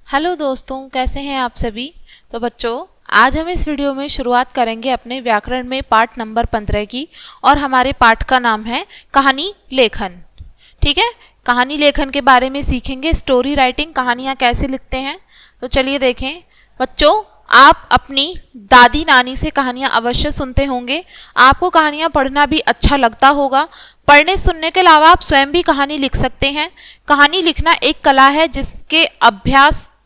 Hello दोस्तों, कैसे हैं आप सभी। तो बच्चों, आज हम इस वीडियो में शुरुआत करेंगे अपने व्याकरण में पाठ नंबर 15 की। और हमारे पाठ का नाम है कहानी लेखन। ठीक है, कहानी लेखन के बारे में सीखेंगे, स्टोरी राइटिंग, कहानियाँ कैसे लिखते हैं। तो चलिए देखें बच्चों, आप अपनी दादी नानी से कहानियाँ अवश्य सुनते होंगे। आपको कहानियाँ पढ़ना भी अच्छा लगता होगा। पढ़ने सुनने के अलावा आप स्वयं भी कहानी लिख सकते हैं। कहानी लिखना एक कला है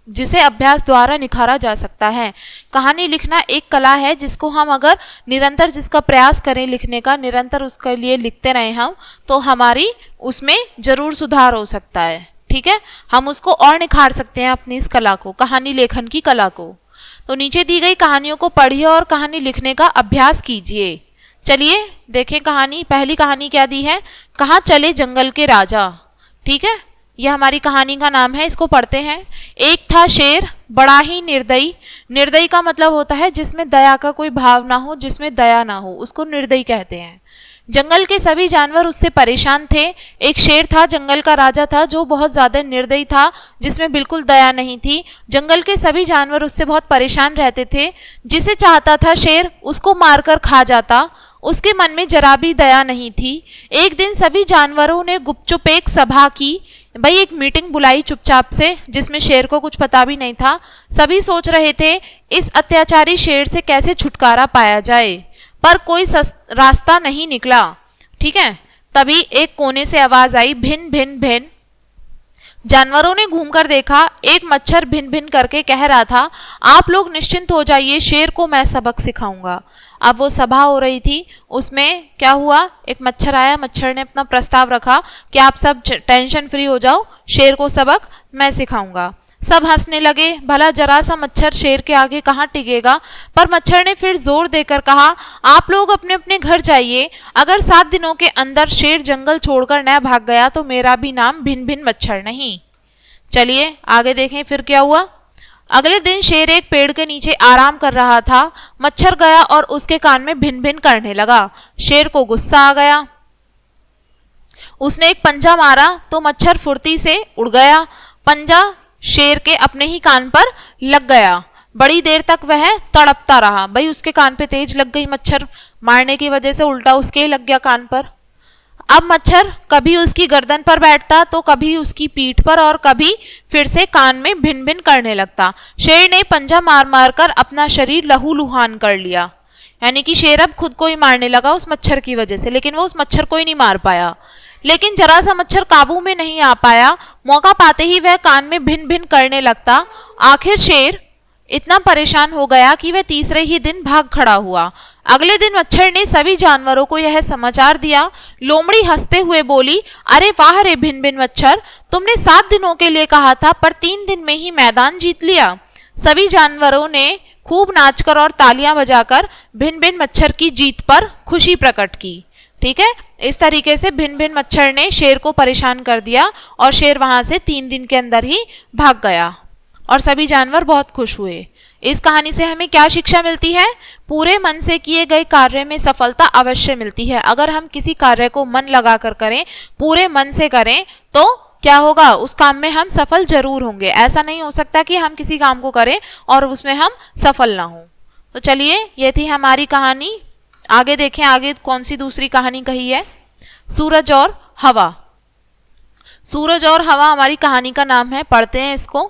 जिसे अभ्यास द्वारा निखारा जा सकता है। कहानी लिखना एक कला है जिसको हम अगर निरंतर जिसका प्रयास करें लिखने का, निरंतर उसके लिए लिखते रहें हम, तो हमारी उसमें जरूर सुधार हो सकता है। ठीक है, हम उसको और निखार सकते हैं अपनी इस कला को, कहानी लेखन की कला को। तो नीचे दी गई कहानियों को पढ़िए और कहानी लिखने का अभ्यास कीजिए। चलिए देखें कहानी। पहली कहानी क्या दी है, कहाँ चले जंगल के राजा। ठीक है, यह हमारी कहानी का नाम है, इसको पढ़ते हैं। एक था शेर बड़ा ही निर्दयी। निर्दयी का मतलब होता है जिसमें दया का कोई भाव ना हो, जिसमें दया ना हो, उसको निर्दयी कहते हैं। जंगल के सभी जानवर उससे परेशान थे। एक शेर था, जंगल का राजा था, जो बहुत ज्यादा निर्दयी था, जिसमें बिल्कुल दया नहीं थी। जंगल के सभी जानवर उससे बहुत परेशान रहते थे। जिसे चाहता था शेर उसको मारकर खा जाता। उसके मन में जरा भी दया नहीं थी। एक दिन सभी जानवरों ने गुपचुप एक सभा की। भाई एक मीटिंग बुलाई चुपचाप से, जिसमें शेर को कुछ पता भी नहीं था। सभी सोच रहे थे इस अत्याचारी शेर से कैसे छुटकारा पाया जाए, पर कोई रास्ता नहीं निकला। ठीक है, तभी एक कोने से आवाज आई, भिन भिन भिन। जानवरों ने घूमकर देखा, एक मच्छर भिन भिन करके कह रहा था, आप लोग निश्चिंत हो जाइए, शेर को मैं सबक सिखाऊंगा। अब वो सभा हो रही थी, उसमें क्या हुआ, एक मच्छर आया। मच्छर ने अपना प्रस्ताव रखा कि आप सब टेंशन फ्री हो जाओ, शेर को सबक मैं सिखाऊंगा। सब हंसने लगे। भला जरा सा मच्छर शेर के आगे कहाँ टिकेगा। पर मच्छर ने फिर जोर देकर कहा, आप लोग अपने अपने घर जाइए। अगर 7 दिनों के अंदर शेर जंगल छोड़कर न भाग गया तो मेरा भी नाम भिन भिन मच्छर नहीं। चलिए आगे देखें फिर क्या हुआ। अगले दिन शेर एक पेड़ के नीचे आराम कर रहा था। मच्छर गया और उसके कान में भिन भिन करने लगा। शेर को गुस्सा आ गया। उसने एक पंजा मारा तो मच्छर फुर्ती से उड़ गया। पंजा शेर के अपने ही कान पर लग गया। बड़ी देर तक वह तड़पता रहा। भाई उसके कान पे तेज लग गई, मच्छर मारने की वजह से उल्टा उसके ही लग गया कान पर। अब मच्छर कभी उसकी गर्दन पर बैठता तो कभी उसकी पीठ पर और कभी फिर से कान में भिन भिन करने लगता। शेर ने पंजा मार मार कर अपना शरीर लहूलुहान कर लिया। यानी कि शेर अब खुद को ही मारने लगा उस मच्छर की वजह से, लेकिन वो उस मच्छर को ही नहीं मार पाया। लेकिन जरा सा मच्छर काबू में नहीं आ पाया। मौका पाते ही वह कान में भिन भिन करने लगता। आखिर शेर इतना परेशान हो गया कि वह तीसरे ही दिन भाग खड़ा हुआ। अगले दिन मच्छर ने सभी जानवरों को यह समाचार दिया। लोमड़ी हंसते हुए बोली, अरे वाह रे भिन भिन मच्छर, तुमने 7 दिनों के लिए कहा था, पर 3 दिन में ही मैदान जीत लिया। सभी जानवरों ने खूब नाचकर और तालियां बजाकर भिन भिन मच्छर की जीत पर खुशी प्रकट की। ठीक है, इस तरीके से भिन भिन मच्छर ने शेर को परेशान कर दिया और शेर वहां से 3 दिन के अंदर ही भाग गया और सभी जानवर बहुत खुश हुए। इस कहानी से हमें क्या शिक्षा मिलती है, पूरे मन से किए गए कार्य में सफलता अवश्य मिलती है। अगर हम किसी कार्य को मन लगाकर करें, पूरे मन से करें, तो क्या होगा, उस काम में हम सफल जरूर होंगे। ऐसा नहीं हो सकता कि हम किसी काम को करें और उसमें हम सफल ना हो। तो चलिए, ये थी हमारी कहानी। आगे देखें, आगे कौन सी दूसरी कहानी कही है, सूरज और हवा। सूरज और हवा हमारी कहानी का नाम है, पढ़ते हैं इसको।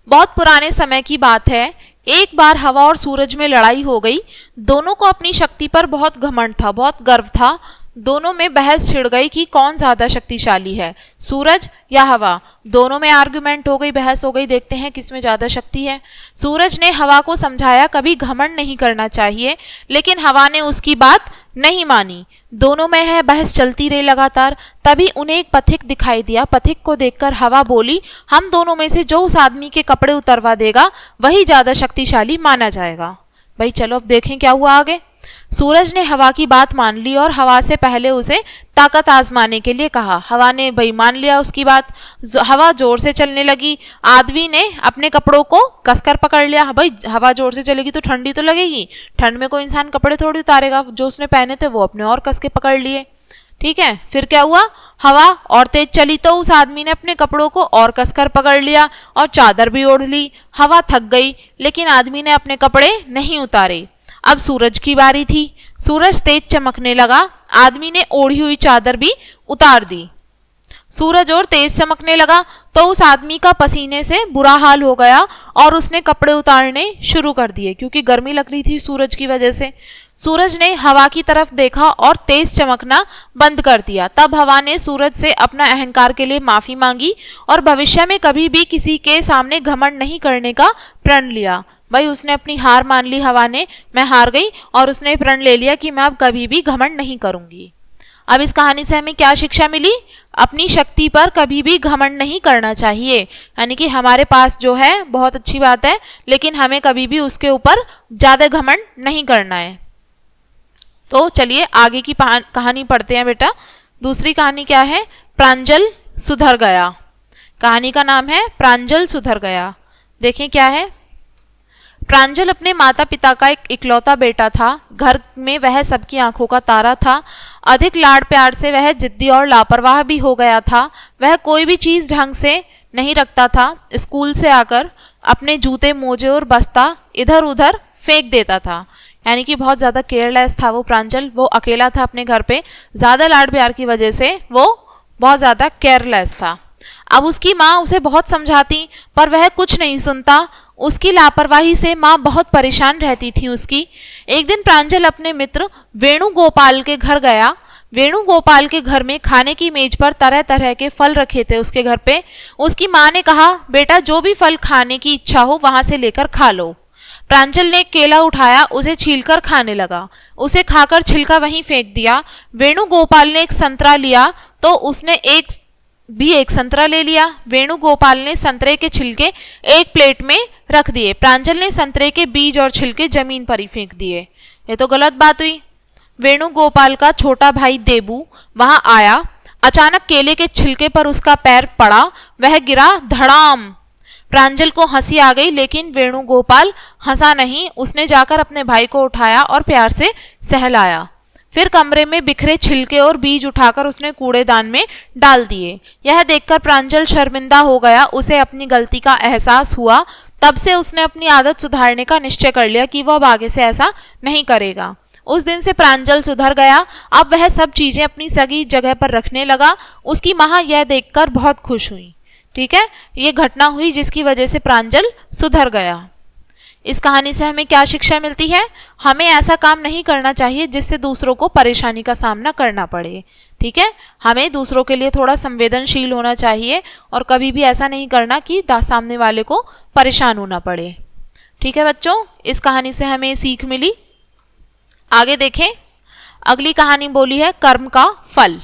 बहुत पुराने समय की बात है। एक बार हवा और सूरज में लड़ाई हो गई। दोनों को अपनी शक्ति पर बहुत घमंड था, बहुत गर्व था। दोनों में बहस छिड़ गई कि कौन ज्यादा शक्तिशाली है, सूरज या हवा। दोनों में आर्गुमेंट हो गई, बहस हो गई, देखते हैं किसमें ज्यादा शक्ति है। सूरज ने हवा को समझाया कभी घमंड नहीं करना चाहिए, लेकिन हवा ने उसकी बात नहीं मानी। दोनों में यह बहस चलती रही लगातार। तभी उन्हें एक पथिक दिखाई दिया। पथिक को देखकर हवा बोली, हम दोनों में से जो उस आदमी के कपड़े उतरवा देगा वही ज्यादा शक्तिशाली माना जाएगा। भाई चलो अब देखें क्या हुआ आगे। सूरज ने हवा की बात मान ली और हवा से पहले उसे ताकत आजमाने के लिए कहा। हवा ने भाई मान लिया उसकी बात। हवा जोर से चलने लगी। आदमी ने अपने कपड़ों को कसकर पकड़ लिया। भाई हवा जोर से चलेगी तो ठंडी तो लगेगी, ठंड में कोई इंसान कपड़े थोड़ी उतारेगा, जो उसने पहने थे वो अपने और कस के पकड़ लिए। ठीक है, फिर क्या हुआ, हवा और तेज चली तो उस आदमी ने अपने कपड़ों को और कसकर पकड़ लिया और चादर भी ओढ़ ली। हवा थक गई लेकिन आदमी ने अपने कपड़े नहीं उतारे। अब सूरज की बारी थी। सूरज तेज चमकने लगा। आदमी ने ओढ़ी हुई चादर भी उतार दी। सूरज और तेज चमकने लगा तो उस आदमी का पसीने से बुरा हाल हो गया और उसने कपड़े उतारने शुरू कर दिए क्योंकि गर्मी लग रही थी सूरज की वजह से। सूरज ने हवा की तरफ देखा और तेज चमकना बंद कर दिया। तब हवा ने सूरज से अपना अहंकार के लिए माफी मांगी और भविष्य में कभी भी किसी के सामने घमंड नहीं करने का प्रण लिया। भाई उसने अपनी हार मान ली, हवा ने, मैं हार गई और उसने प्रण ले लिया कि मैं अब कभी भी घमंड नहीं करूंगी। अब इस कहानी से हमें क्या शिक्षा मिली? अपनी शक्ति पर कभी भी घमंड नहीं करना चाहिए। यानी कि हमारे पास जो है बहुत अच्छी बात है लेकिन हमें कभी भी उसके ऊपर ज्यादा घमंड नहीं करना है। तो चलिए आगे की कहानी पढ़ते हैं बेटा। दूसरी कहानी क्या है? प्रांजल सुधर गया। कहानी का नाम है प्रांजल सुधर गया। देखें क्या है। प्रांजल अपने माता पिता का एक इकलौता बेटा था। घर में वह सबकी आंखों का तारा था। अधिक लाड़ प्यार से वह जिद्दी और लापरवाह भी हो गया था। वह कोई भी चीज ढंग से नहीं रखता था। स्कूल से आकर अपने जूते, मोजे और बस्ता इधर उधर फेंक देता था। यानी कि बहुत ज्यादा केयरलेस था वो प्रांजल। वो अकेला था अपने घर पे, ज्यादा लाड़ प्यार की वजह से वो बहुत ज्यादा केयरलेस था। अब उसकी माँ उसे बहुत समझाती पर वह कुछ नहीं सुनता। उसकी लापरवाही से माँ बहुत परेशान रहती थी उसकी। एक दिन प्रांजल अपने मित्र वेणुगोपाल के घर गया। वेणुगोपाल के घर में खाने की मेज पर तरह तरह के फल रखे थे उसके घर पे। उसकी माँ ने कहा, बेटा जो भी फल खाने की इच्छा हो वहां से लेकर खा लो। प्रांजल ने केला उठाया, उसे छीलकर खाने लगा। उसे खाकर छिलका वहीं फेंक दिया। वेणुगोपाल ने एक संतरा लिया तो उसने एक संतरा ले लिया। वेणुगोपाल ने संतरे के छिलके एक प्लेट में रख दिए। प्रांजल ने संतरे के बीज और छिलके जमीन पर ही फेंक दिए। ये तो गलत बात हुई। वेणुगोपाल का छोटा भाई देबू वहां आया। अचानक केले के छिलके पर उसका पैर पड़ा, वह गिरा धड़ाम। प्रांजल को हंसी आ गई लेकिन वेणुगोपाल हंसा नहीं। उसने जाकर अपने भाई को उठाया और प्यार से सहलाया। फिर कमरे में बिखरे छिलके और बीज उठाकर उसने कूड़ेदान में डाल दिए। यह देखकर प्रांजल शर्मिंदा हो गया। उसे अपनी गलती का एहसास हुआ। तब से उसने अपनी आदत सुधारने का निश्चय कर लिया कि वह अब आगे से ऐसा नहीं करेगा। उस दिन से प्रांजल सुधर गया। अब वह सब चीजें अपनी सही जगह पर रखने लगा। उसकी माँ यह देखकर बहुत खुश हुई। ठीक है, ये घटना हुई जिसकी वजह से प्रांजल सुधर गया। इस कहानी से हमें क्या शिक्षा मिलती है? हमें ऐसा काम नहीं करना चाहिए जिससे दूसरों को परेशानी का सामना करना पड़े। ठीक है, हमें दूसरों के लिए थोड़ा संवेदनशील होना चाहिए और कभी भी ऐसा नहीं करना कि सामने वाले को परेशान होना पड़े। ठीक है बच्चों, इस कहानी से हमें सीख मिली। आगे देखें, अगली कहानी बोली है कर्म का फल।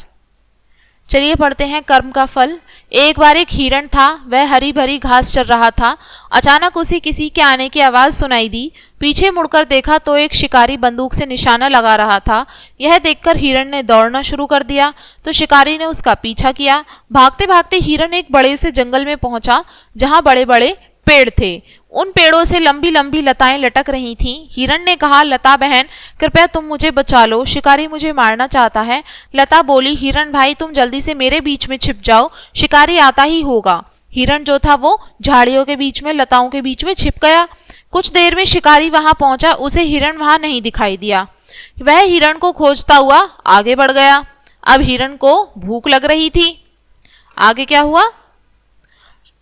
चलिए पढ़ते हैं कर्म का फल। एक बार एक हिरण था। वह हरी भरी घास चर रहा था। अचानक उसे किसी के आने की आवाज सुनाई दी। पीछे मुड़कर देखा तो एक शिकारी बंदूक से निशाना लगा रहा था। यह देखकर हिरण ने दौड़ना शुरू कर दिया तो शिकारी ने उसका पीछा किया। भागते भागते हिरण एक बड़े से जंगल में पहुंचा जहां बड़े बड़े पेड़ थे। उन पेड़ों से लंबी लंबी लताएं लटक रही थीं। हिरण ने कहा, लता बहन कृपया तुम मुझे बचा लो, शिकारी मुझे मारना चाहता है। लता बोली, हिरण भाई तुम जल्दी से मेरे बीच में छिप जाओ, शिकारी आता ही होगा। हिरण जो था वो झाड़ियों के बीच में, लताओं के बीच में छिप गया। कुछ देर में शिकारी वहां पहुंचा। उसे हिरण वहां नहीं दिखाई दिया। वह हिरण को खोजता हुआ आगे बढ़ गया। अब हिरण को भूख लग रही थी। आगे क्या हुआ?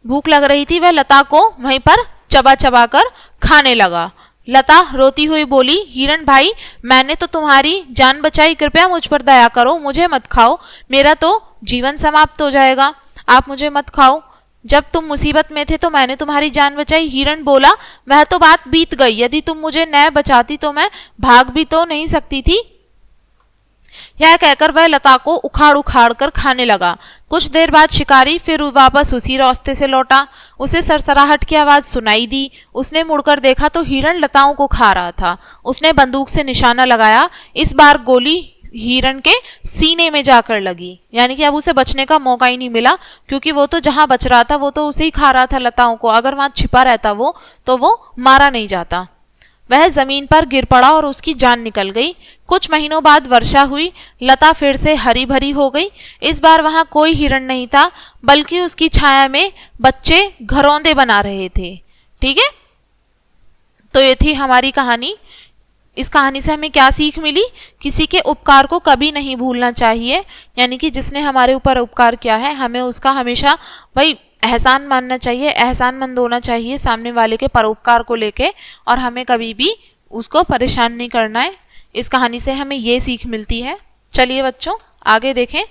भूख लग रही थी, वह लता को वहीं पर चबा चबा कर खाने लगा। लता रोती हुई बोली, हिरण भाई मैंने तो तुम्हारी जान बचाई, कृपया मुझ पर दया करो, मुझे मत खाओ, मेरा तो जीवन समाप्त हो जाएगा, आप मुझे मत खाओ। जब तुम मुसीबत में थे तो मैंने तुम्हारी जान बचाई। हिरण बोला, वह तो बात बीत गई, यदि तुम मुझे न बचाती तो मैं भाग भी तो नहीं सकती थी। यह कहकर वह लता को उखाड़ उखाड़ कर खाने लगा। कुछ देर बाद शिकारी फिर वापस उसी रास्ते से लौटा। उसे सरसराहट की आवाज सुनाई दी। उसने मुड़कर देखा तो हिरण लताओं को खा रहा था। उसने बंदूक से निशाना लगाया। इस बार गोली हिरण के सीने में जाकर लगी। यानी कि अब उसे बचने का मौका ही नहीं मिला, क्योंकि वो तो जहां बच रहा था वो तो उसे ही खा रहा था लताओं को। अगर वहां छिपा रहता वो तो वो मारा नहीं जाता। वह जमीन पर गिर पड़ा और उसकी जान निकल गई। कुछ महीनों बाद वर्षा हुई, लता फिर से हरी भरी हो गई। इस बार वहां कोई हिरण नहीं था, बल्कि उसकी छाया में बच्चे घरौंदे बना रहे थे। ठीक है, तो ये थी हमारी कहानी। इस कहानी से हमें क्या सीख मिली? किसी के उपकार को कभी नहीं भूलना चाहिए, यानी कि जिसने हमारे ऊपर उपकार किया है हमें उसका हमेशा भाई एहसान मानना चाहिए, एहसानमंद होना चाहिए सामने वाले के परोपकार को लेके, और हमें कभी भी उसको परेशान नहीं करना है। इस कहानी से हमें ये सीख मिलती है। चलिए बच्चों आगे देखें।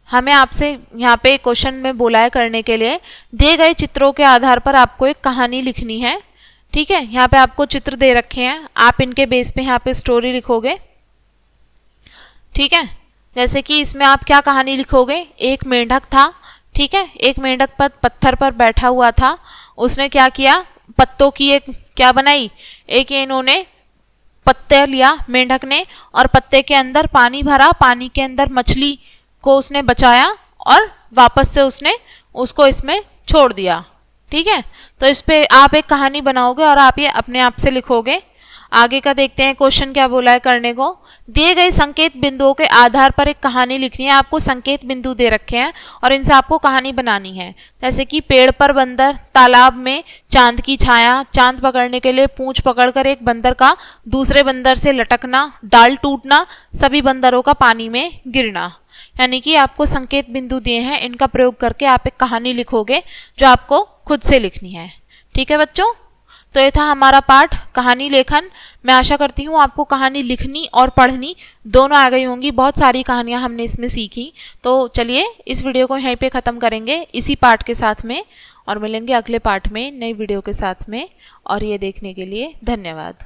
हमें आपसे यहाँ पे क्वेश्चन में बोला है करने के लिए, दिए गए चित्रों के आधार पर आपको एक कहानी लिखनी है। ठीक है, यहाँ पे आपको चित्र दे रखे हैं, आप इनके बेस पे यहाँ पे स्टोरी लिखोगे। ठीक है, जैसे कि इसमें आप क्या कहानी लिखोगे? एक मेंढक था। ठीक है, एक मेंढक पत्थर पर बैठा हुआ था। उसने क्या किया? पत्तों की एक क्या बनाई? एक इन्होंने पत्ते लिया मेंढक ने, और पत्ते के अंदर पानी भरा, पानी के अंदर मछली को उसने बचाया और वापस से उसने उसको इसमें छोड़ दिया। ठीक है, तो इस पे आप एक कहानी बनाओगे और आप ये अपने आप से लिखोगे। आगे का देखते हैं क्वेश्चन क्या बोला है करने को। दिए गए संकेत बिंदुओं के आधार पर एक कहानी लिखनी है। आपको संकेत बिंदु दे रखे हैं और इनसे आपको कहानी बनानी है। जैसे कि पेड़ पर बंदर, तालाब में चांद की छाया, चांद पकड़ने के लिए पूंछ पकड़कर एक बंदर का दूसरे बंदर से लटकना, डाल टूटना, सभी बंदरों का पानी में गिरना। यानी कि आपको संकेत बिंदु दिए हैं, इनका प्रयोग करके आप एक कहानी लिखोगे जो आपको खुद से लिखनी है। ठीक है बच्चों, तो ये था हमारा पाठ कहानी लेखन। मैं आशा करती हूँ आपको कहानी लिखनी और पढ़नी दोनों आ गई होंगी। बहुत सारी कहानियाँ हमने इसमें सीखी। तो चलिए इस वीडियो को यहीं पे ख़त्म करेंगे इसी पाठ के साथ में, और मिलेंगे अगले पाठ में नई वीडियो के साथ में। और ये देखने के लिए धन्यवाद।